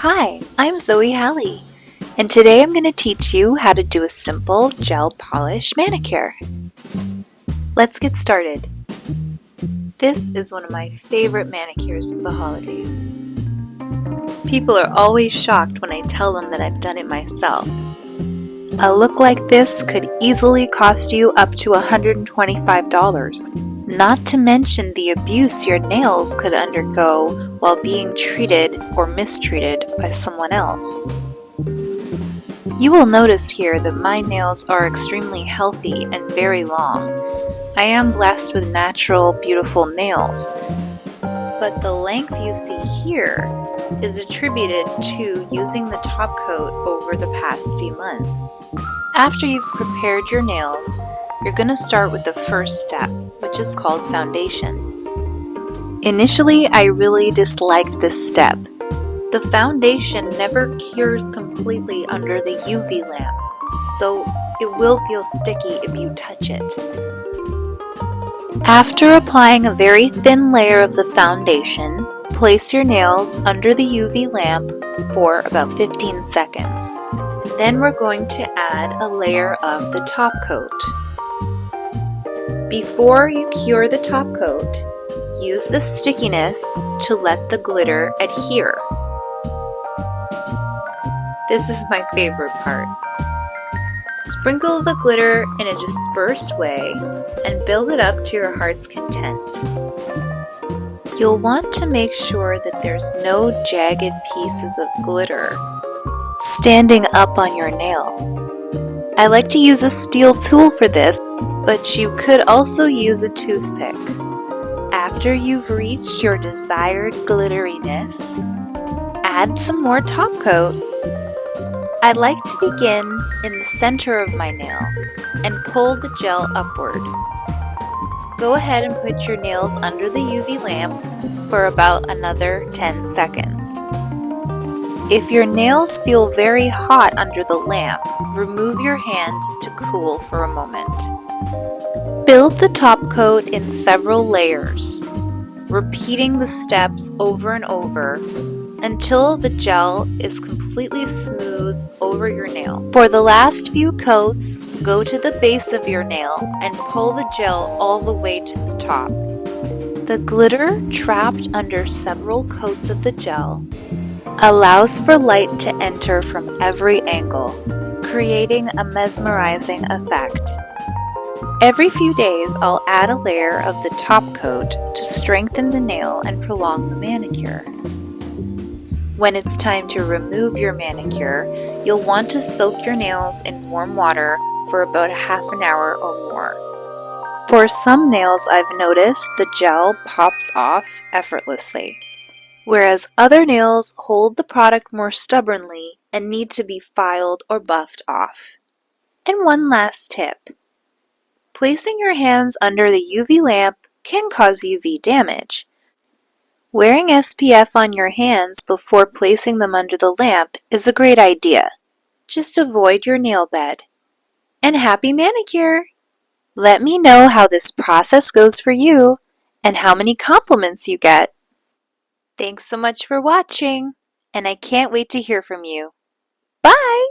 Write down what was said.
Hi, I'm Zoe Halley, and today I'm going to teach you how to do a simple gel polish manicure. Let's get started. This is one of my favorite manicures for the holidays. People are always shocked when I tell them that I've done it myself. A look like this could easily cost you up to $125, not to mention the abuse your nails could undergo while being treated or mistreated by someone else. You will notice here that my nails are extremely healthy and very long. I am blessed with natural, beautiful nails, but the length you see here is attributed to using the top coat over the past few months. After you've prepared your nails, you're going to start with the first step, which is called foundation. Initially, I really disliked this step. The foundation never cures completely under the UV lamp, so it will feel sticky if you touch it. After applying a very thin layer of the foundation, place your nails under the UV lamp for about 15 seconds. Then we're going to add a layer of the top coat. Before you cure the top coat, use the stickiness to let the glitter adhere. This is my favorite part. Sprinkle the glitter in a dispersed way and build it up to your heart's content. You'll want to make sure that there's no jagged pieces of glitter standing up on your nail. I like to use a steel tool for this, but you could also use a toothpick. After you've reached your desired glitteriness, add some more top coat. I like to begin in the center of my nail and pull the gel upward. Go ahead and put your nails under the UV lamp for about another 10 seconds. If your nails feel very hot under the lamp, remove your hand to cool for a moment. Build the top coat in several layers, repeating the steps over and over until the gel is completely smooth over your nail. For the last few coats, go to the base of your nail and pull the gel all the way to the top. The glitter trapped under several coats of the gel allows for light to enter from every angle, creating a mesmerizing effect. Every few days, I'll add a layer of the top coat to strengthen the nail and prolong the manicure. When it's time to remove your manicure, you'll want to soak your nails in warm water for about half an hour or more. For some nails, I've noticed the gel pops off effortlessly, whereas other nails hold the product more stubbornly and need to be filed or buffed off. And one last tip. Placing your hands under the UV lamp can cause UV damage. Wearing SPF on your hands before placing them under the lamp is a great idea. Just avoid your nail bed. And happy manicure! Let me know how this process goes for you and how many compliments you get. Thanks so much for watching, and I can't wait to hear from you. Bye!